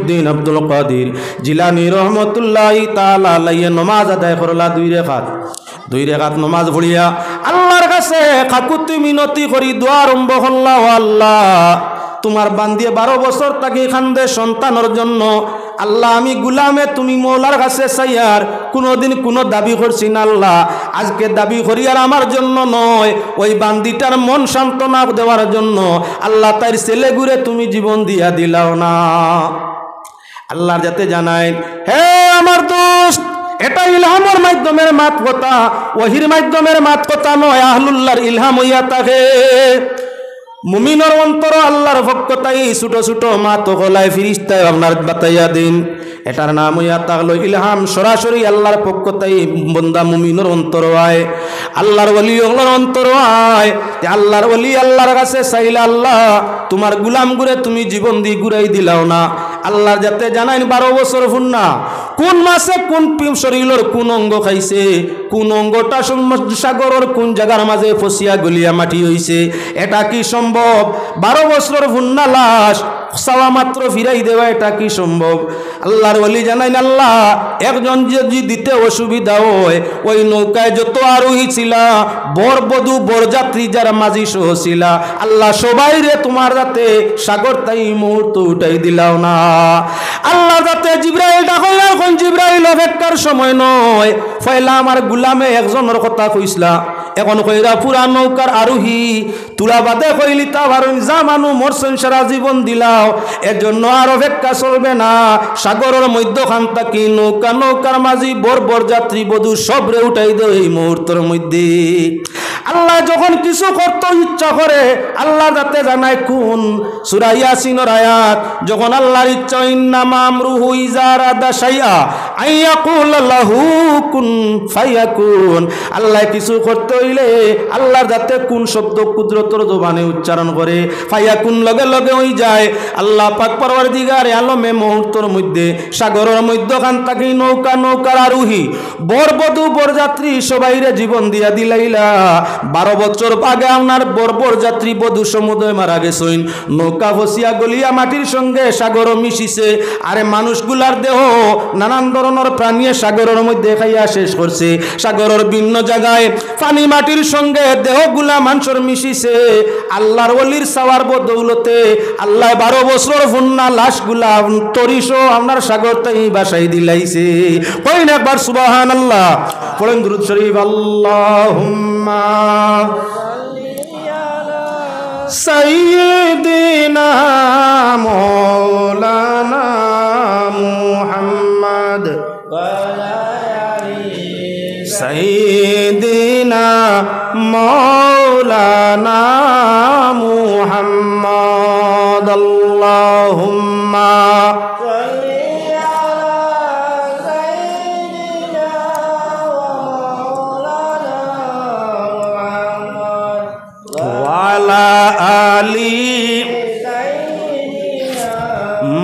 মঈনুদ্দিন আব্দুল কাদির জিলানী রহমতুল্লাহি তাআলা আলাইহি নামাজ আদায় করলা 2 রাকাত নামাজ পড়িয়া আল্লাহর কাছে কাকুতি মিনতি করি দোয়া আরম্ভ করলা। আল্লাহ তোমার বান্দিয়ে 12 বছর তাকে খান্দে সন্তানের জন্য। আল্লাহ আমি গুলামে তুমি মৌলার কাছে চাইয়ার কোনোদিন কোনো দাবি করছি না। আল্লাহ আজকে দাবি করি আর আমার জন্য নয়, ওই বান্দিটার মন সান্ত্বনা দেওয়ার জন্য। আল্লাহ তার ছেলে গুরে তুমি জীবন দিয়া দিলাও না। আল্লাহর যাতে জানাই, হে আমার দোস্ত, এটা ইলহামের মাধ্যমের মাত কথা, ওহির মাধ্যমের মাত কথা নয়। আহলুল্লাহর ইলহাম হইয়া থাকে। মুমিনের অন্তর আল্লাহর পক্ষ তাই ছোট ছোট মাত গলায় ফিরিস্তায় আপনার বাতাইয়া দিন। এটার নাম হইয়া থাকলো ইলহাম। সরাসরি আল্লাহর পক্ষ তাই বন্দা মুমিনের অন্তর আয়, আল্লাহর ওলি ওগুলোর অন্তর আয়। আল্লাহর ওলি আল্লাহর কাছে চাইলে আল্লাহ তোমার গুলাম গুরে তুমি জীবন দিয়ে ঘুরাই দিলাও না। আল্লাহর যাতে জানাইন 12 বছর ফুন্না কোন মাসে কোন শরীরের কোন অঙ্গ খাইছে, কোন অঙ্গটা সাগরের কোন জায়গার মাঝে ফসিয়া গলিয়া মাটি হইছে, এটা কি সম্ভব? 12 বছরের ফুন্না লাশ চাওয়া মাত্র ফিরাই দেওয়া এটা কি সম্ভব? আল্লাহর ওলি জানাইন আল্লাহ একজন যদি দিতে অসুবিধা হয়, ওই নৌকায় যত আরোহী ছিলা, বর বধূ বরযাত্রী যারা মাঝি সহ ছিলা, আল্লাহ সবাই রে তোমার যাতে সাগর তাই মুহূর্ত উঠাই দিলাও না। আল্লাহ যাতে জিব্রাইল ডাকো, এখন জিব্রাইল অপেক্ষার সময় নয়। ফয়লা আমার গুলামে একজনের কথা কইসলা, এখন কইরা পুরা নৌকার আরোহী তুলা বাদে কইলি তা ভারণ যা মানু মরছেন সারা জীবন দিলাও, এর জন্য আর অপেক্ষা চলবে না। সাগরের মধ্যখান থাকি নৌকার মাঝি বর যাত্রী বধূ সবরে উঠাই দেও এই মুহূর্তের মধ্যে। আল্লাহ যখন কিছু করতে ইচ্ছা করে আল্লাহ যাতে জানায় কোন সূরা ইয়াসিনের আয়াত, যখন আল্লাহর ইচ্ছা ইন্নামা আমরুহু ইযা আরাদা শাইআ আইয়াকুল লাহু কুন ফায়াকুন। আল্লাহ কিছু করতে হইলে আল্লাহর যাতে কোন শব্দ কুদরতের জবানে উচ্চারণ করে ফায়াকুন লগে লগে হই যায়। আল্লাহ পাক পরওয়ারদিগার আলমে মুহূর্তের মধ্যে সাগরের মধ্যখান থাকি নৌকার আরোহী বর বধূ বরযাত্রী সবাইরে জীবন দিয়া দিলাইলা। 12 বছর আগে আপনার বরযাত্রী বধূ সমুদ্রে মারা গেছেন, নৌকা ফসিয়া গলিয়া মাটির সঙ্গে সাগর মিশিছে। আরে মানুষগুলার দেহ নানান ধরনের প্রাণী সাগরের মধ্যে খাইয়া শেষ করছে। সাগরের ভিন্ন জায়গায় পানি মাটির সঙ্গে দেহগুলা মানুষের মিশিছে। আল্লাহর ওলির সাওয়ার বদৌলতে আল্লাহ 12 বছর ফুন্না লাশগুলা তরিশো আপনার সাগর তাই বাসাই দিলাইছে। কইন একবার সুবহানাল্লাহ, পড়েন দুরূদ শরীফ। আল্লাহুম্মা সাইয়্যিদিনা মাওলানা মুহাম্মদ সাইয়্যিদিনা মাওলানা মুহাম্মদ। আল্লাহুম্মা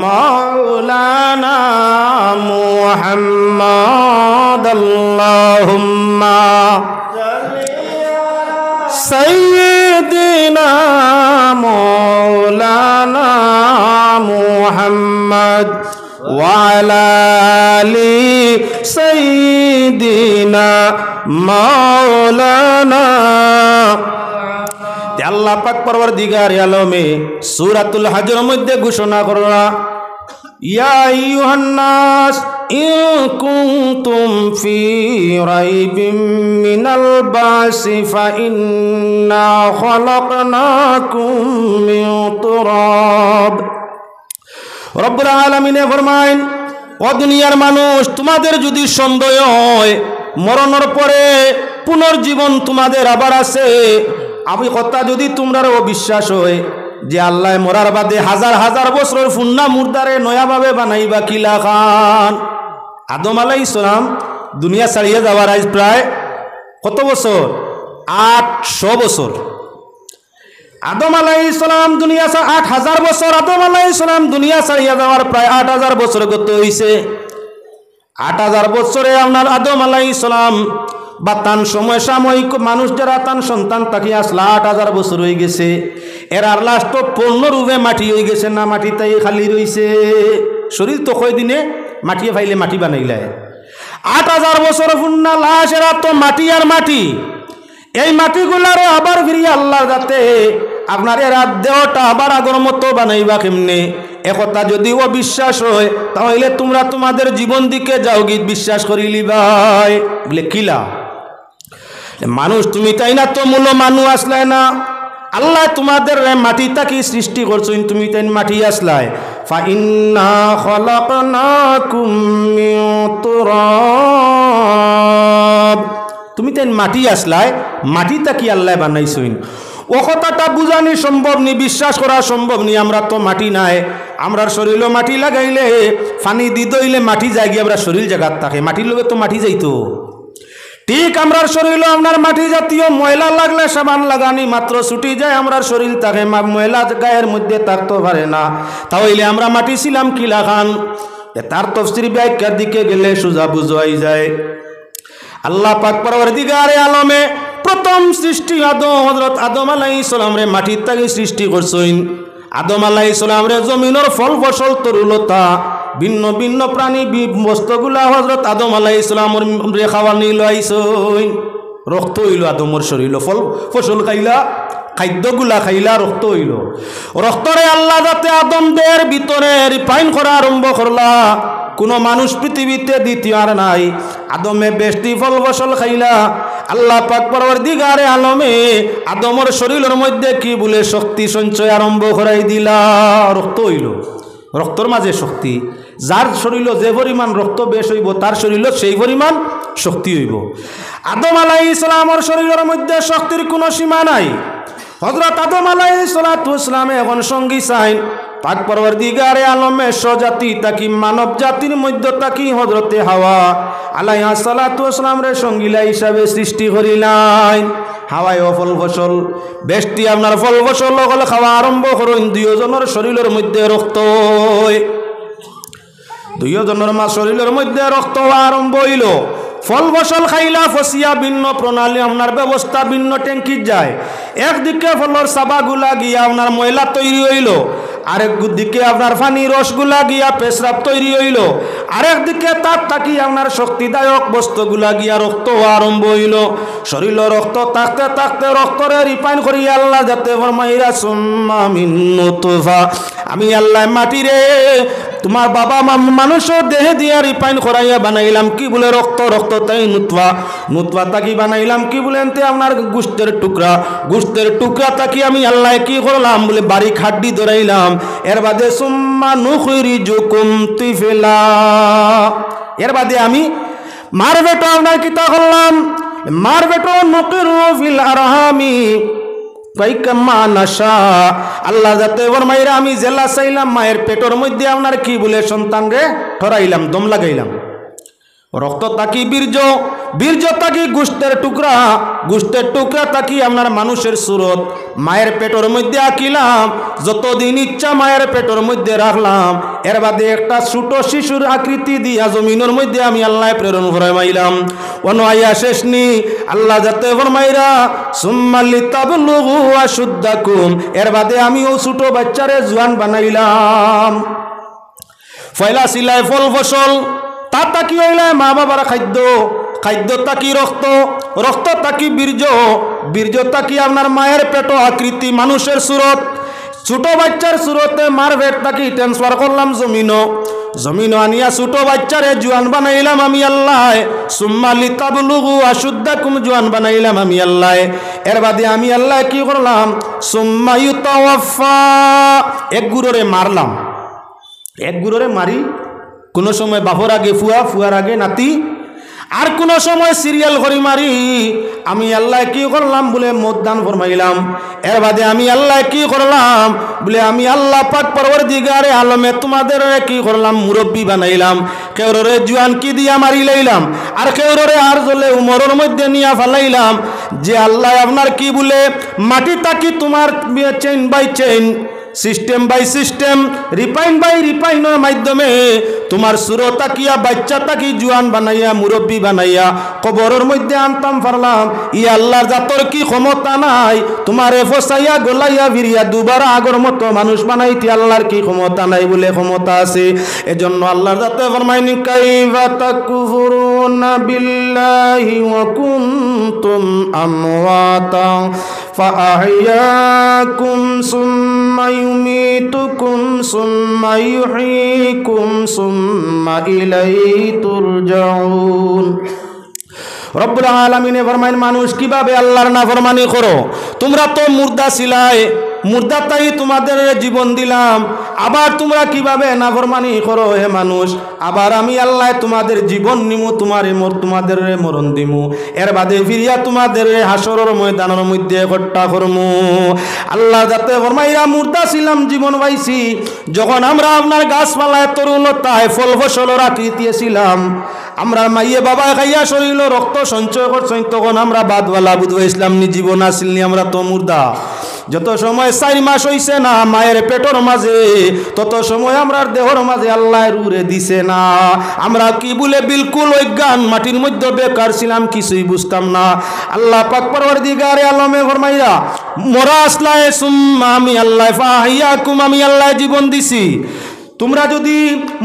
মাওলানা মুহাম্মদ। আল্লাহুম্মা সাইয়্যিদিনা মাওলানা মুহাম্মদ ওয়া আলা আলি সাইয়্যিদিনা মাওলানা। আল্লাহ পাক পরওয়ারদিগার আলমে সূরাতুল হজের মধ্যে ঘোষণা করলা, ইয়া আইয়ুহান নাস ইন কুনতুম ফি রাইবিম মিনাল বাসি ফা ইন্না খালাকনাকুম মিন তুরাব। রব্বুল আলামিনে ফরমায়, ও দুনিয়ার মানুষ, তোমাদের যদি সন্দেহ হয় মরণের পরে পুনর্জীবন তোমাদের আবার আছে, আমি কথা যদি তোমরা অবিশ্বাস হয় যে আল্লাহ মরার বাদে হাজার হাজার বছর ফুন্না মুর্দারে নয়াভাবে বানাইবা কিলা খান। আদম আলাইহিস সালাম দুনিয়া ছাড়িয়ে যাওয়ার আজ প্রায় কত বছর? 800 বছর। আদম আলাইহিস সালাম দুনিয়া 8000 বছর। আদম আলাইহিস সালাম দুনিয়া ছাড়িয়ে যাওয়ার প্রায় 8000 বছর গত হইছে। 8000 বছরে আপনার আদম আলাইহিস সালাম বা তান সময় সাময়িক মানুষ যারা তান সন্তান তাকে আসলে 8000 বছর হয়ে গেছে। এর আর লাস্ট পূর্ণরূপে মাটি হয়ে গেছে না, মাটি তাই খালি রয়েছে। শরীর তো কয় দিনে মাটিয়ে ফাইলে মাটি বানাইলে ৮,০০০ বছর পুন্না লাশ এরা তো মাটি আর মাটি এই মাটিগুলারে আবার ফিরিয়ে আল্লাহ যাতে আপনার এরা দেহটা আবার আগর মতো বানাইবা কেমনে একথা যদি অবিশ্বাস হয় তাহলে তোমরা তোমাদের জীবন দিকে যাও গীত বিশ্বাস করিলি ভাই বলে কিলা মানুষ তুমি তাই না তো মূল মানুষ আসলে না আল্লাহ তোমাদের মাটি তাকি সৃষ্টি করছেন তুমি তাই মাটি আসলাই ফাইন্না খলাকনাকুম মিন তুরাব তুমি তাই মাটি আসলাই মাটি তাকি আল্লাহ বানাইছেন ও কথাটা বুঝানি সম্ভব নি বিশ্বাস করা সম্ভব নি আমরা তো মাটি নাই আমরার শরীরও মাটি লাগাইলে পানি দি দইলে মাটি যায় গিয়ে আমরা শরীর জায়গাত থাকে মাটির লোকে তো মাটি যাইতো ঠিক আমরার শরীরও আপনার মাটি জাতীয় ময়লা লাগলে সাবান লাগানি মাত্র ছুটি যায় আমরার শরীর থাকে ময়লা গায়ের মধ্যে থাকতে পারে না তাহলে আমরা মাটি ছিলাম কিলা খান তার তফসির ব্যাখ্যার দিকে গেলে সোজা বুঝাই যায় আল্লাহ পাক পরওয়ারদিগারে আলমে প্রথম সৃষ্টি হযরত আদম আলাইহিস সালাম রে মাটির থেকে সৃষ্টি করছেন আদম আলাইহিস সালাম রে জমিনের ফল ফসল তরুলতা ভিন্ন ভিন্ন প্রাণী বস্তুগুলা হযরত আদম আলাইহিস সালাম রে খাওয়ানি লইছেন রক্ত হইল আদমর শরীর ফল ফসল খাইলা খাদ্যগুলা খাইলা রক্ত হইল রক্তরে আল্লাহ যাতে আদম দেহের ভিতরে রিফাইন করা আরম্ভ করলা কোনো মানুষ পৃথিবীতে দ্বিতীয় আর নাই আদমে বেশি ফল ফসল খাইলা আল্লাহ পাক পরওয়ারদিগারে আলমে আদমর শরীরের মধ্যে কি বলে শক্তি সঞ্চয় আরম্ভ করাই দিলা রক্ত হইল রক্তর মাঝে শক্তি যার শরীরে যে পরিমাণ রক্ত বেশ হইব তার শরীরে সেই পরিমাণ শক্তি হইব আদম আলাইহিস সালামের শরীরের মধ্যে শক্তির কোনো সীমা নাই হযরত আদম আলাইহিস সালামে এখন সঙ্গী চাইন পাক পরওয়ারদিগারে আলমে স্বজাতি তাকি মানব জাতির মধ্যে তাকি হযরতে হাওয়া আলাইহিস সালাম রে সঙ্গীলা হিসাবে সৃষ্টি করিলেন হাওয়ায় ফল ফসল বেশটি আপনার ফল ফসল হলে খাওয়া আরম্ভ করুন দুইজনের শরীরের মধ্যে রক্ত দুইজনের মা শরীরের মধ্যে রক্ত আরম্ভ হইল ফল ফসল খাইলা ফসিয়া ভিন্ন প্রণালী আপনার ব্যবস্থা ভিন্ন ট্যাঙ্কি যায় একদিকে ফলর সাবাগুলা গিয়া আপনার ময়লা তৈরি হইল আরেক দিকে আপনার পানি রসগুলা গিয়া পেশরাব তৈরি হইল আরেক দিকে তার তাকি আপনার শক্তিদায়ক বস্তুগুলা গিয়া রক্ত আরম্ভ হইল শরীর রক্ত থাকতে থাকতে রক্তরে রিফাইন করি আল্লাহ যাতে ফরমাইরা সুম্মা মিন নুতফা আমি আল্লাহ মাটি রে তোমার বাবা মানুষের দেহে দিয়া রিফাইন করাইয়া বানাইলাম কি বলে রক্ত রক্ত তাই নুতফা তাকি বানাইলাম কি বলেন তে আপনার গোশতের টুকরা তাকি আমি আল্লাহ কি করলাম বলে বাড়ি খাড্ডি ধরাইলাম এর বাদে সুম্মা নুখরিজুকুম তিফলা এর বাদে আমি মার বেটো আপনার কিতা করলাম মার বেটো নুকিরু ফিল আরহামি আল্লাহ যাতে ফরমাইরা আমি জেলা চাইলাম মায়ের পেটের মধ্যে আপনার কি বলে সন্তান রে ঠরাইলাম দম লাগাইলাম রক্ত তাকি বীর্য তাকি গোশতের টুকরা তাকি আপনার মানুষের সুরত মায়ের পেটের মধ্যে আঁকিলাম যতদিন ইচ্ছা মায়ের পেটের মধ্যে রাখলাম এর বাদে একটা ছোট শিশুর আকৃতি দিয়া জমিনের মধ্যে আমি আল্লাহ প্রেরণ ফরমাইলাম অনয়া শেষনি আল্লাহ যাতে ফরমাইরা সুম্মা লিতাবলুগু আশুদ্দাকুম এর বাদে আমি ও ছোট বাচ্চারে জোয়ান বানাইলাম ফয়লা সিলাই ফল ফসল তা তাকি হইলে মা বাবার খাদ্য তাকি রক্ত তাকি বীর্য তাকি আপনার মায়ের পেট আকৃতি মানুষের সুরত ছোট বাচ্চার সুরতে মার পেট তাকি ট্রান্সফার করলাম জমিন আনিয়া ছোট বাচ্চারে জোয়ান বানাইলাম আমি আল্লাহ সুম্মা লিতাবলুগু আশুদ্দাকুম জোয়ান বানাইলাম আমি আল্লাহ এর বাদে আমি আল্লাহ কি করলাম সুম্মা ইউতাওয়াফা এক গুরুরে মারি কোনো সময় বাপর আগে ফুয়ার আগে নাতি আর কোন সময় সিরিয়াল করে মারি আমি আল্লাহ কি করলাম বলে মতদান ফরমাইলাম এর বাদে আমি আল্লাহ কি করলাম বলে আমি আল্লাহ পাক পরওয়ারদিগারে আলমে তোমাদের কি করলাম মুরব্বী বানাইলাম কেউরে জোয়ান কি দিয়া মারি লাইলাম আর কেউরে আর জলে উমরের মধ্যে নিয়া ফালাইলাম যে আল্লাহ আপনার কি বলে মাটি তাকি তোমার chain by chain system by system refine by রিফাইনের মাধ্যমে তোমার সুরো তাকিয়া বাচ্চা তাকি জুয়ান বানাইয়া মুরব্বী বানাইয়া কবরের মধ্যে আনতাম পারলাম। ই আল্লাহর জাতর কি ক্ষমতা নাই? তোমারে ফসাইয়া গলাইয়া ভিরিয়া দুবার আগর মতো মানুষ বানাইতে আল্লাহর কি ক্ষমতা নাই? বলে ক্ষমতা আছে। এজন্য আল্লাহর জাতে ফরমাইনি কাইফা তাকফুরুনা বিল্লাহি ওয়া কুনতুম আমওয়াতা ফাআহইয়াকুম সুম্মা ইউমিতুকুম সুম্মা ইউহয়িকুম সুম্মা ইলাইহি তুরজাউন। রব্বুল আলামিনে ফরমাইন মানুষ কিভাবে আল্লাহর নাফরমানি করো? তোমরা তো মুর্দা ছিলাই, মুর্দা তাই তোমাদের জীবন দিলাম, আবার তোমরা কিভাবে নাফরমানি করো হে মানুষ? আবার আমি আল্লাহ তোমাদের জীবন নিমু, তোমাদের মরণ দিমু, এর বাদে ফিরিয়া তোমাদের হাসরের ময়দানের মধ্যে একট্টা করমু। আল্লাহ যাতে ফরমাইরা মুর্দা ছিলাম, জীবন পাইছি। যখন আমরা আপনার গাছপালায় তরুণতায় ফল ফসল রাখিতেছিলাম, আমরা মাইয়ে বাবা খাইয়া শরীর রক্ত সঞ্চয় করছেন, তখন আমরা বাদওয়ালা বুধবা ইসলাম নি জীবন আসিলনি, আমরা তো মুর্দা। যত সময় 4 মাস হইছে না মায়ের পেটর মাঝে, তত সময় আমরা দেহর মাঝে আল্লাহ রুরে দিছে না। আমরা কি বলে বিলকুল অজ্ঞান, মাটির মধ্যে বেকার ছিলাম, কিছুই বুঝতাম না। আল্লাহ পাক পরওয়ারদিগারে আলমে ফরমাইয়া মরা আসলায় সুম্মা আমি আল্লাহ ফাহিয়াকুম, আমি আল্লাহ জীবন দিছি। তোমরা যদি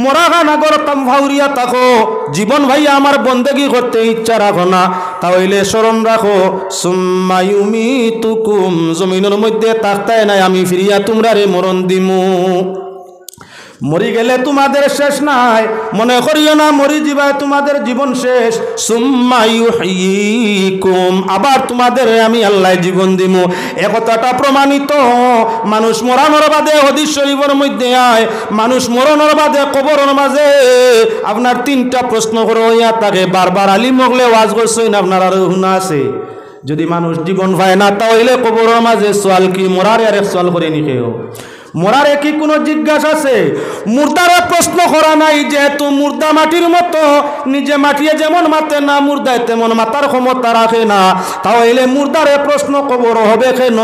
মরাগা না করতাম ভাউরিয়া থাকো, জীবন ভাইয়া আমার বন্দেগি করতে ইচ্ছা রাখো না, তাহলে স্মরণ রাখো সুম্মা ইউমিতুকুম, জমিনের মধ্যে তাকতায় নাই আমি ফিরিয়া তোমরা রে মরণ দিমু। মরি গেলে তোমাদের শেষ নাই, মনে করিও না মরি যাবায় তোমাদের জীবন শেষ। সুম্মা ইউহয়িকুম, আবার তোমাদের আমি আল্লাহ জীবন দিমু। এ কথাটা প্রমাণিত মানুষ মরানোর বাদে হাদিস শরীফের মধ্যে আয়, মানুষ মরণের বাদে কবরের মাঝে আপনার 3টা প্রশ্ন করিয়া তাকে বারবার আলিম মগলে ওয়াজ করছেন, আপনার আর শুনা আছে। যদি মানুষ জীবন পায় না, তাহলে কবরের মাঝে সোয়াল কি মরার আর এক সোয়াল করে নিখেও মরার কি কোনো জিজ্ঞাসা আছে? মুর্দারে প্রশ্ন করা নাই, যেহেতু মুর্দা মাটির মতো নিজে মাটিয়ে যেমন মাতে না, মুর্দায় তেমন মাতার ক্ষমতা রাখে না, তাহলে মুর্দারে প্রশ্ন কবর হবে কেন?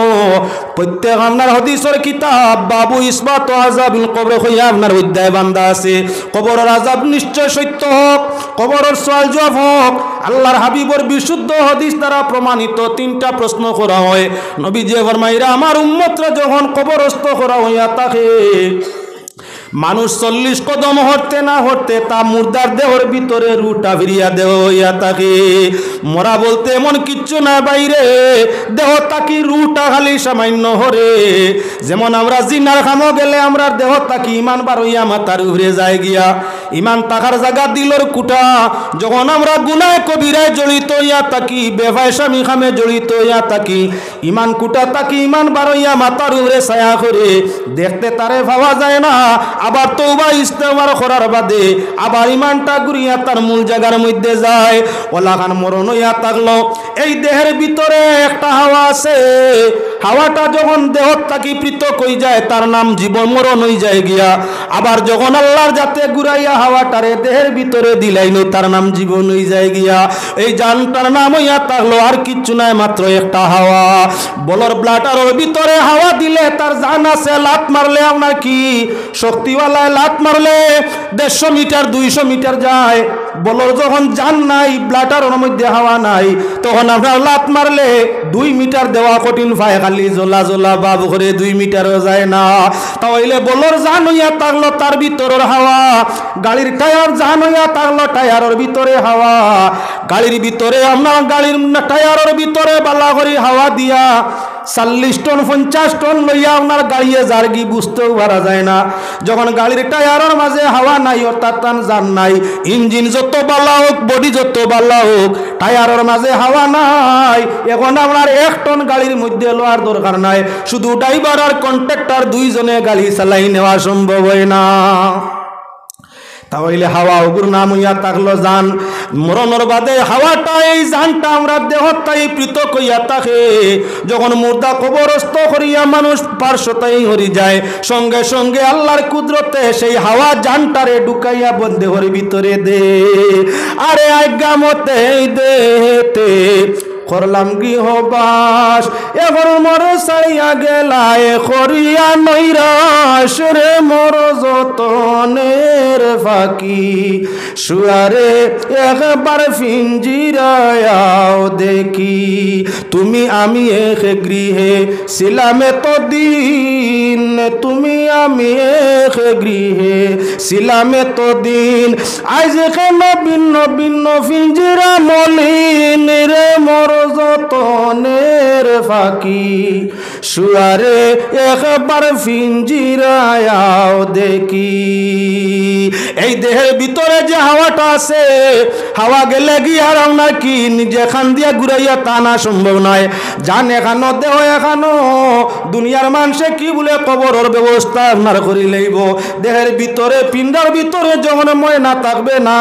প্রত্যেক আপনার হাদিসের কিতাব বাবু ইসবাত আযাবিল কবর হইয়া আপনার অধ্যায় বান্দা আছে। কবরের আযাব নিশ্চয় সত্য হোক, কবরের সওয়াল জবাব হোক, আল্লাহর হাবিবর বিশুদ্ধ হাদিস দ্বারা প্রমাণিত 3টা প্রশ্ন করা হয়। নবীজি ফরমাইরা আমার উম্মতরা যখন কবরস্থ করা হয় তাকে মানুষ 40 কদম হটতে না হটতে তা মুর্দার দেহর ভিতরে রুটা ফিরিয়া দেহ হইয়া থাকে। মরা বলতে এমন কিচ্ছু না বাইরে, দেহ তাকি রুটা খালি সামান্য হরে। যেমন আমরা জিনার খামো গেলে আমরা দেহ তাকি ইমান বার হইয়া মাথার উপরে যায় গিয়া, ইমান তাকার জায়গা দিলর কুটা। যখন আমরা গুনায় কবিরায় জড়িত হইয়া থাকি, বেফায়সামি খামে জড়িত হইয়া থাকি, ইমান কুটা তাকি ইমান বার হইয়া মাথার উপরে ছায়া করে দেখতে তারে ভাবা যায় না। আবার তওবা ইস্তেগফার করার বাদে আবার ইমানটা ঘুরিয়া তার মূল জায়গার মধ্যে যায়। ওলাখান মরণ হইয়া থাকলো, এই দেহের ভিতরে একটা হাওয়া আছে, হাওয়াটা যখন দেহ থাকি পৃথক হয়ে যায় তার নাম জীবন, মরণ হয়ে যায় গিয়া। আবার যখন আল্লাহর যাতে ঘুরাইয়া হাওয়াটারে দেহের ভিতরে দিলাইনো তার নাম জীবন হয়ে যায় গিয়া। এই জানটার নাম হইয়া থাকলো আর কিচ্ছু নাই, মাত্র একটা হাওয়া। বলর ব্লাডারের ভিতরে হাওয়া দিলে তার জান আছে, লাত মারলে আপনার কি শক্তিওয়ালায় লাত মারলে 150 মিটার 200 মিটার যায়। বলর যখন জান নাই, ব্লাডারের মধ্যে হাওয়া নাই, তখন আপনার লাত মারলে 2 মিটার দেওয়া কঠিন পায়, খালি জোলা জোলা বাবু করে 2 মিটারও যায় না। তাহলে বলর জান হইয়া থাকলো তার ভিতরের হাওয়া। গাড়ির টায়ার জান হইয়া থাকলো টায়ারের ভিতরে হাওয়া। গাড়ির ভিতরে আপনার গাড়ির টায়ারের ভিতরে বালা করে হাওয়া দিয়া 40 টন 50 টন লইয়া আপনার গাড়িয়ে জার্গি বুঝতেও পারা যায় না। যখন গাড়ির টায়ারের মাঝে হাওয়া নাই, অর্থাৎ তার জান নাই, ইঞ্জিন যত বালা হোক, বডি যত বালা হোক, টায়ারের মাঝে হাওয়া নাই, এখন আপনার 1 টন গাড়ির মধ্যে লোয়ার দরকার নাই, শুধু ড্রাইভার আর কন্ট্রাক্টর 2 জনে গাড়ি চালাই নেওয়া সম্ভব হয় না। তাহলে হাওয়া ওগুর নাম হইয়া থাকলো জান। মরণের বাদে হাওয়াটা এই জানটা আমরা দেহটাই পৃথক হইয়া থাকে। যখন মুর্দা কবরস্থ করিয়া মানুষ পার্শ্বতাই হরি যায়, সঙ্গে সঙ্গে আল্লাহর কুদরতে সেই হাওয়া জানটারে ঢুকাইয়া দেহর ভিতরে দে। আরে আজ্ঞা মতে দেতে করলাম গৃহবাস, এখন মর সাইয়া গেলায় করিয়া নৈরাশ রে মোর যতনের ফাঁকি। শুয়ারে একবার ফিঞ্জিরায়াও দেখি, তুমি আমি এক গৃহে ছিলাম এতদিন, তুমি আমি এক গৃহে ছিলাম এতদিন, আজ কেন ভিন্ন ভিন্ন ফিঞ্জিরা মলিন রে মোর যতনের ফাঁকি। শুয়ারে একবার ফিঞ্জিরায়াও দেখি। এই দেহের ভিতরে যে হাওয়াটা আছে, হাওয়া গেলে গিয়ে আর আপনার কি নিজে খান দিয়া ঘুরাইয়া তা না সম্ভব নয়। জান এখানো দেহ এখানো, দুনিয়ার মানুষে কি বলে কবরের ব্যবস্থা আপনার করি লইব। দেহের ভিতরে পিণ্ডার ভিতরে যখন ময়না থাকবে না,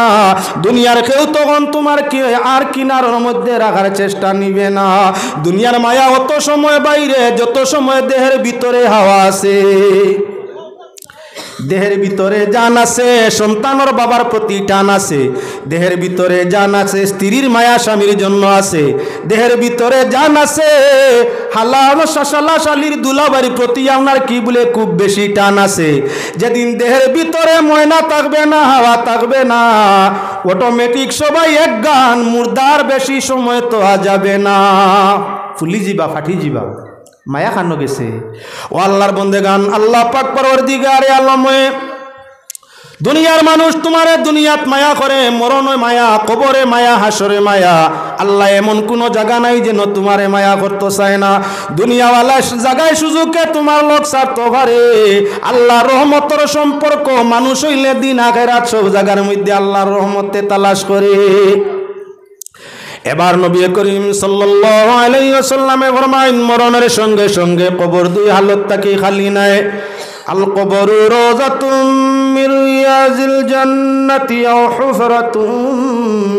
দুনিয়ার কেউ তখন তোমার কি আর কিনারের মধ্যে রাখার চেষ্টা নিবে না। দুনিয়ার মায়া অত সময় বাইরে, যত সময় দেহের ভিতরে হাওয়া আছে। দেহের ভিতরে জান আছে, সন্তানের বাবার প্রতি টান আছে। দেহের ভিতরে জান আছে, স্ত্রীর মায়া স্বামীর জন্য আছে। দেহের ভিতরে জান আছে, হালাল শাসালা শালির দুলাবাড়ির প্রতি আপনার কি বলে খুব বেশি টান আছে। যেদিন দেহের ভিতরে ময়না থাকবে না, হাওয়া থাকবে না, অটোমেটিক সবাই এক গান, মুর্দার বেশি সময় তো যাবে না, ফুলি যাবা ফাটি যাবা, মায়া খানো গেছে। ও আল্লাহর বন্দেগান, আল্লাহ পাক পরওয়ারদিগারে আলমে দুনিয়ার মানুষ তোমারে দুনিয়াত মায়া করে, মরণে মায়া, কবরে মায়া, হাসরে মায়া। আল্লাহ এমন কোনো জায়গা নাই যেন তোমারে মায়া করতে চায় না। দুনিয়াওয়ালা জায়গায় সুযোগে তোমার লোক ছাড়তে পারে। আল্লাহর রহমতের সম্পর্ক মানুষ হইলে দিন আখেরাত সব জায়গার মধ্যে আল্লাহর রহমতে তালাশ করে। এবার নবী করিম সাল্লাল্লাহু আলাইহি ওয়াসাল্লামে ফরমাইন, মরণের সঙ্গে সঙ্গে কবর দুই হালত তাকে খালি নাই। আল কবরু রাযাতুম মিন রিয়াজিল জান্নাতি আও হুফরাতুম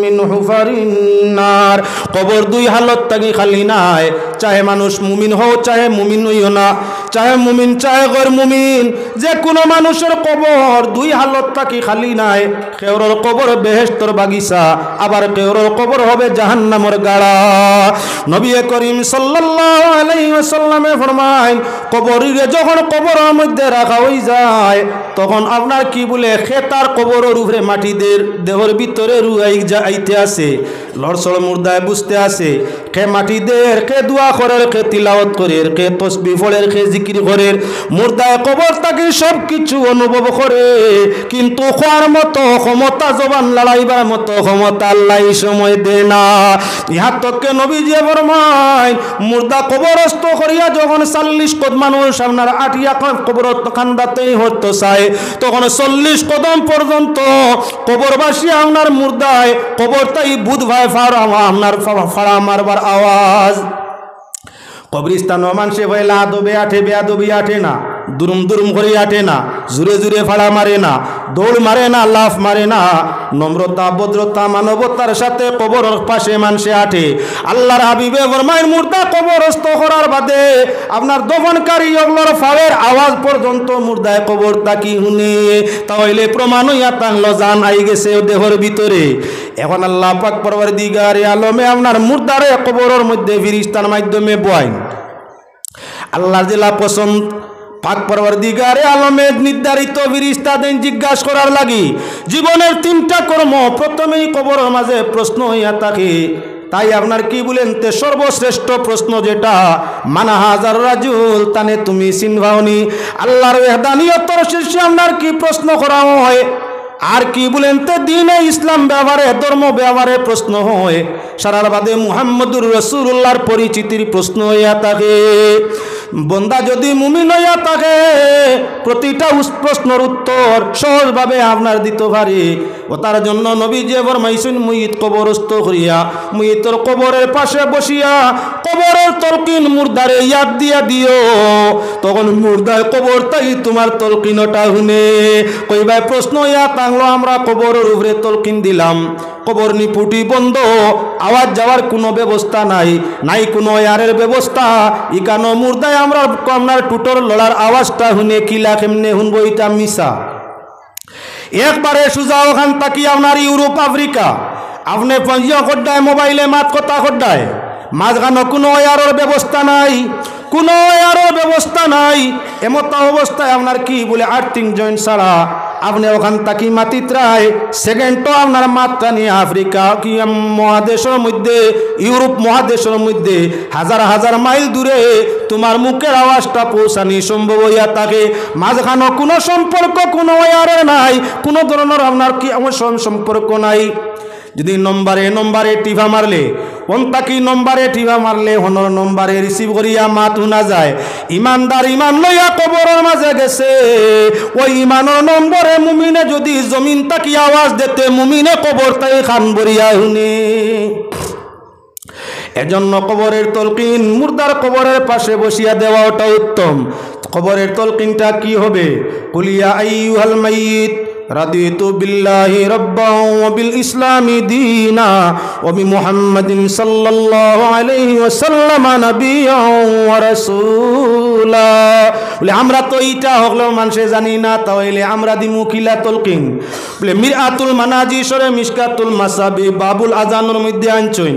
মিন হুফারিন নার। কবর দুই হালত তাকে খালি নাই। চাহে মানুষ মুমিন হও, চাহে মুমিন হইও না, চাহে মুমিন চাহে গैर মুমিন, যে কোনো মানুষের কবর দুই হালত তাকে খালি নাই। কেউর কবর বেহেশতের বাগিচা, আবার কেউর কবর হবে জাহান্নামের গাড়া। নবী করিম সাল্লাল্লাহু আলাইহি ওয়াসাল্লামে ফরমায়, কবরে যখন কবরের মধ্যে রাখা হয়ে যায়, তখন আপনার কি বলে খেতার কবরের উপরে মাটিদের দেহর ভিতরে রুয়াই যাইতে আছে, লড়সড় মুর্দায় বুঝতে আছে। কে মাটিদের, কে দোয়া করে, কে তিলাওয়াত করে, কে তসবিহ পড়ে, কে জিকির করে, মুর্দায় কবর তাকে সব কিছু অনুভব করে। কিন্তু খোয়ার মতো ক্ষমতা, জবান লড়াইবার মতো ক্ষমতা আল্লাহ সময় দেয় না। ইহা তককে নবীজি ফরমায়, মুর্দা কবরস্থ করিয়া যখন 40 কদম মানুষ আপনার আটিয়া কবর খান্দাতেই হতে চায়, তখন 40 কদম পর্যন্ত কবরবাসী আপনার মুর্দায় কবরটাই বুধ ভাই আপনার ফাড়া মারবার আওয়াজ। কবরিস্তান মানুষে ভাইলা আদবে আঠে, বেয়াদবি আঠে না, দুরুম দুরুম করে আঠে না, জুড়ে জুড়ে ফাড়া মারে না, দৌড় মারে না, লাফ মারে না, নম্রতা, ভদ্রতা, মানবতার সাথে কবরের পাশে মানুষে আঠে। আল্লাহর হাবিবে ফরমায়, মুর্দা কবরস্থ করার বাদে আপনার দফনকারী ওগুলোর ফাড়ের আওয়াজ পর্যন্ত মুর্দায় কবর তাকি শুনে, তাহলে প্রমাণ হইয়া তাহলে জান আই গেছে দেহর ভিতরে। এখন আল্লাহ পাক পরওয়ারদিগারে আলমে আপনার মুর্দারে কবরের মধ্যে ফিরিস্তার মাধ্যমে বয়। আল্লাহর জেলা পছন্দ পাক পরওয়ারদিগারে আলমের নির্ধারিত ফিরিস্তা দেন জিজ্ঞাসা করার লাগি জীবনের 3টা কর্ম প্রথমেই কবরের মাঝে প্রশ্ন হইয়া থাকে। তাই আপনার কি বলেন তে সর্বশ্রেষ্ঠ প্রশ্ন যেটা, মানা হাজার রাজুল তানে তুমি চিনভাওনি। আল্লাহর ওয়াহদানিয়তের শীর্ষে আপনার কি প্রশ্ন করা হয়? আর কি বলেন তো দ্বীনে ইসলাম ব্যবহারে, ধর্ম ব্যবহারে প্রশ্ন হয়। সারার বাদে মুহাম্মদুর রাসূলুল্লাহর পরিচিতির প্রশ্ন হইয়া থাকে। বন্দা যদি মুমিন হইয়া থাকে, প্রতিটা প্রশ্নের উত্তর সহজভাবে আপনার দিতে পারে। ও তার জন্য নবী যে ফরমাইছেন, মুইত কবরস্থ করিয়া মুইতের কবরের পাশে বসিয়া কবরের তলকিন মুর্দারে ইয়াদ দিয়া দিও, তখন মুর্দার কবর তাই তোমার তলকিনটা শুনে কইবাই প্রশ্ন ইয়া তাংলো আমরা কবরের উপরে তলকিন দিলাম, কবর নিপুটি বন্ধ, আওয়াজ যাওয়ার কোনো ব্যবস্থা নাই, নাই কোনো এয়ারের ব্যবস্থা। ইকানো মুর্দায় আমরা আপনার টুটোর লড়ার আওয়াজটা শুনে কিলা কেমনে শুনবো, এটা মিশা। একবারে সুজা ওখান তাকি আপনার ইউরোপ আফ্রিকা, আপনি পঞ্জিয়া খোদ্দায় মোবাইলে মাত কথা খোদ্দায় মাঝখানে কোনো ওয়ারের ব্যবস্থা নাই, কোনো ওয়ারের ব্যবস্থা নাই। এমত অবস্থায় আপনার কি বলে আর্থিং জয়েন্ট ছাড়া আপনি ওখান থাকি মাতিত্রায় সেকেন্ডও আপনার মাত্রা নিয়ে আফ্রিকা কি মহাদেশের মধ্যে, ইউরোপ মহাদেশের মধ্যে হাজার হাজার মাইল দূরে তোমার মুখের আওয়াজটা পৌঁছানি সম্ভব হইয়া থাকে। মাঝখানে কোনো সম্পর্ক, কোনো ওয়ারের নাই, কোনো ধরনের আপনার কি আমার সম্পর্ক নাই। যদি নম্বরে টিভা মারলে কোনটাকি নম্বরে টিভা মারলে হনর নম্বরে রিসিভ করিয়া মাত শুনা যায়। ইমানদার ইমান লইয়া কবরের মাঝে গেছে, ওই ইমানের নম্বরে মুমিনে যদি জমিন তাকি আওয়াজ দিতে মুমিনে কবর তাই খান বরিয়া শুনে। এজন্য কবরের তলকিন মুর্দার কবরের পাশে বসিয়া দেওয়া ওটা উত্তম। কবরের তলকিনটা কি হবে? কুলিয়া আইয়ুহাল মাইয়িত রাদিতু বিল্লাহি রাব্বান ওয়া বিল ইসলামি দীনা ওয়া বিমুহাম্মাদিন সাল্লাল্লাহু আলাইহি ওয়াসাল্লাম নাবিয়্যান ওয়া রাসূলা। বলে আমরা তো এইটা হলো মানুষে জানি না, তাহলে আমরা দিমু কিলা তলকিন। বলে মিরআতুল মানাজিসরে মিশকাতুল মাসাবি বাবুল আজানের মধ্যে আনছইন,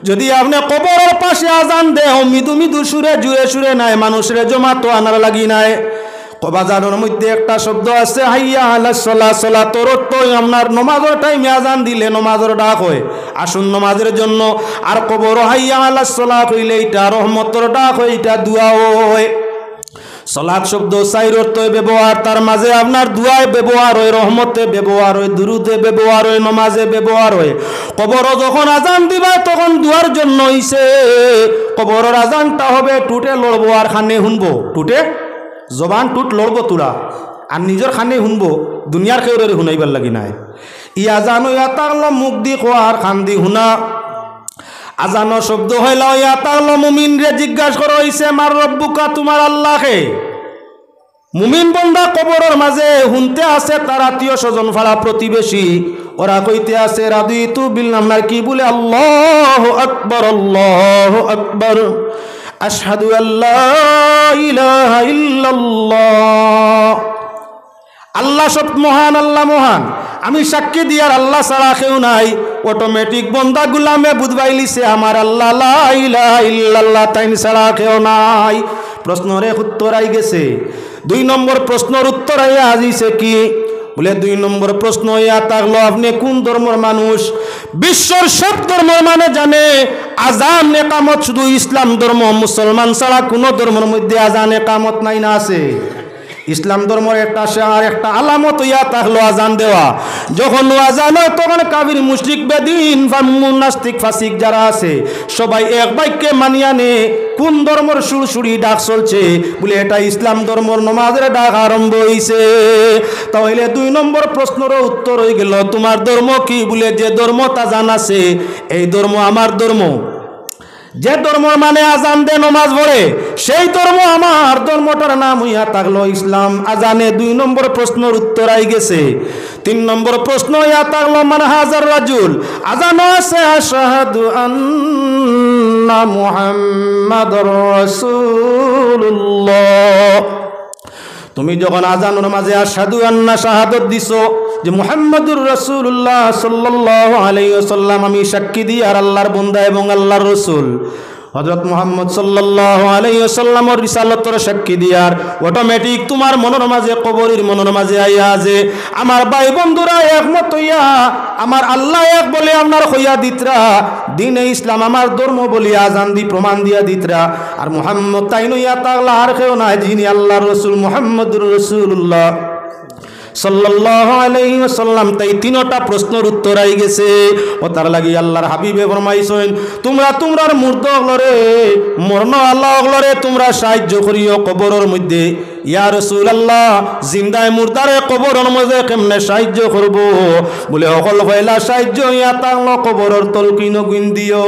যদি আপনি কবরের পাশে আজান দেও মৃদু মৃদু সুরে জুড়ে সুরে নাই মানুষের জমা তো আনার লাগি নাই। বাজারের মধ্যে একটা শব্দ আছে হাইয়া আলাস সালাহ, সালাতর তো আপনার নমাজের টাইমে আজান দিলে নমাজের ডাক হয়, আসুন নমাজের জন্য। আর কবর হাইয়া আলাস সালাহ কইলে এটা রহমতের ডাক হয়, এটা দুয়া হয়। সালাত শব্দ চাইর অর্থ ব্যবহার, তার মাঝে আপনার দুয়ায় ব্যবহার হয়, রহমতে ব্যবহার হয়, দুরুদে ব্যবহার হয়, নমাজে ব্যবহার হয়। কবর যখন আজান দিবা তখন দুয়ার জন্য হইছে। কবরের আজানটা হবে টুটে লড়বো আর খানে শুনবো, টুটে জবান টুট লড়বো তুরা আর নিজের খানে শুনবো, দুনিয়ার কেউরে শুনাইবার লাগি নাই। ই আজান ইয়া তাকলো মুখ দি খোয়া আর খান দি শুনা। আজানো শব্দ হইল ইয়া তাকলো মুমিন রে জিজ্ঞাসা করা হইছে মার রব্বুকা, তোমার আল্লাহকে। মুমিন বন্দা কবরের মাঝে শুনতে আছে তার আত্মীয় স্বজন ফাড়া প্রতিবেশী, ওরা কইতে আছে রাদিতু বিল্লাহ, আপনার কি বলে আল্লাহু আকবার আল্লাহু আকবার আশহাদু আল্লা ইলাহা ইল্লাল্লাহ। আল্লাহ সব মহান, আল্লাহ মহান, আমি সাক্ষী দিয়ার আল্লাহ ছাড়া কেউ নাই। অটোমেটিক বন্দা গুলামে বুঝবাইলিছে আমার আল্লাহ লা ইলাহা ইল্লাল্লাহ, তাই ছাড়া কেউ নাই। প্রশ্নের উত্তর আই গেছে। 2 নম্বর প্রশ্নের উত্তর আইয়া আজিছে কি বলে 2 নম্বর প্রশ্ন ইয়া থাকলো আপনি কোন ধর্মের মানুষ? বিশ্বর সব ধর্মের মানে জানে আজান একামত শুধু ইসলাম ধর্ম মুসলমান ছাড়া কোনো ধর্মের মধ্যে আজান একামত নাই না আছে? ইসলাম ধর্মের একটা শেয়ার একটা আলামত ইয়া থাকলো আজান দেওয়া। যখন আজান হয় তখন কাফির মুশরিক বেদিন নাস্তিক ফাসিক যারা আছে সবাই এক বাক্যে মানিয়া নে কোন ধর্মের সুরসুরি ডাক চলছে বলে এটা ইসলাম ধর্মের নমাজের ডাক আরম্ভ হইছে। তাহলে 2 নম্বর প্রশ্নের উত্তর হয়ে গেল তোমার ধর্ম কি? বলে যে ধর্ম তা জান আছে এই ধর্ম আমার ধর্ম। যে ধর্ম মানে আজান দে নমাজ পড়ে সেই ধর্ম আমার, ধর্মটার নাম হইয়া থাকলো ইসলাম। আজানে 2 নম্বর প্রশ্নের উত্তর আই গেছে। 3 নম্বর প্রশ্ন হইয়া থাকলো মান হাজার রাজুল। আজান আছে আশহাদু আন্না মুহাম্মাদুর রাসূলুল্লাহ। তুমি যখন আজানের মাঝে আশহাদু আন্না শাহাদত দিছো যে মুহাম্মাদুর রাসূলুল্লাহ সাল্লাল্লাহু আলাইহি ওয়াসাল্লাম, আমি সাক্ষী দিই আর আল্লাহর বান্দা এবং আল্লাহর রাসূল হযরত মুহাম্মদ সাল্লাল্লাহু আলাইহি ওয়াসাল্লামের রিসালাতের সাক্ষী দিয়ার অটোমেটিক তোমার মনের মাঝে কবরের মনের মাঝে আইয়া যে আমার ভাই বন্ধুরা একমত হইয়া আমার আল্লাহ এক বলে আপনার হইয়া দিতরা, দ্বীনে ইসলাম আমার ধর্ম বলি আজান দি প্রমাণ দিয়া দিতরা। আর মুহাম্মদ তাই নইয়া তাগলা আর কেউ নাই যিনি আল্লাহর রাসূল মুহাম্মদুর রাসূলুল্লাহ সাল্লাল্লাহু আলাইহি ওয়াসাল্লাম। তাই 3টা প্রশ্নের উত্তর আই গেছে। ও তার লাগি আল্লাহর হাবিবে ফরমাইছেন তোমরার মুর্দা হলরে মরণ আল্লাহ হলরে তোমরা সাহায্য করিও কবরের মধ্যে। ইয়া রাসূলুল্লাহ জিন্দায় মুর্দারে কবরের মধ্যে কেমনে সাহায্য করব? বলে সকল পয়লা সাহায্য ইয়া তাহলো কবরের তলকিন গুণ দিও।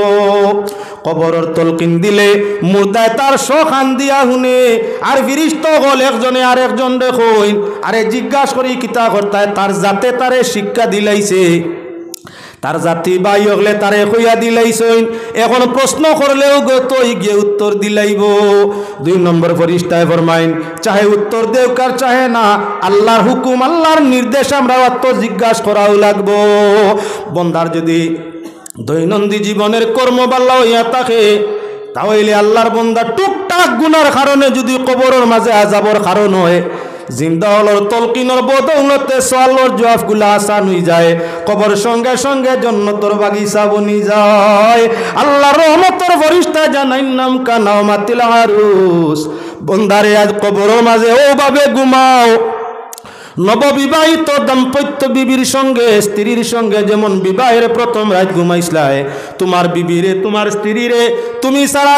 কবরের তলকিন দিলে মুর্দায় তার শখান দিয়া শুনে আর ফিরিস্তা হল একজনে আর একজন দেখুন আরে জিজ্ঞাসা করি কিতা করতায় তার জাতে তারে শিক্ষা দিলাইছে, তার জাতি বাই হলে তারে কইয়া দিলাইছেন। এখন প্রশ্ন করলেও গতই গিয়ে উত্তর দিলাইব। 2 নম্বর ফরিস্তায় ফরমাইন চাহে উত্তর দেও কার চাহে না, আল্লাহর হুকুম আল্লাহর নির্দেশ আমরা অত জিজ্ঞাসা করাও লাগবো। বন্দার যদি দৈনন্দিন জীবনের কর্ম বাল্লা হইয়া থাকে, তাহলে আল্লাহর বান্দা টুকটাক গুনার কারণে যদি কবরের মাঝে আযাবর কারণ হয়, জিন্দা হলর তলকিনর বদৌলতে সোয়ালর জবাবগুলা আসান হয়ে যায়, কবর সঙ্গে সঙ্গে জন্নতর বাগিচা বনি যায়। আল্লাহর রহমতের ফরিস্তা জানাইন নাম কানাও মাতিল আরুস, বন্দারে আজ কবরের মাঝে ওভাবে ঘুমাও। নববিবাহিত দাম্পত্য বিবির সঙ্গে স্ত্রীর সঙ্গে যেমন বিবাহের প্রথম রাত ঘুমাইছলাই, তোমার বিবিরে তোমার স্ত্রীরে তুমি সারা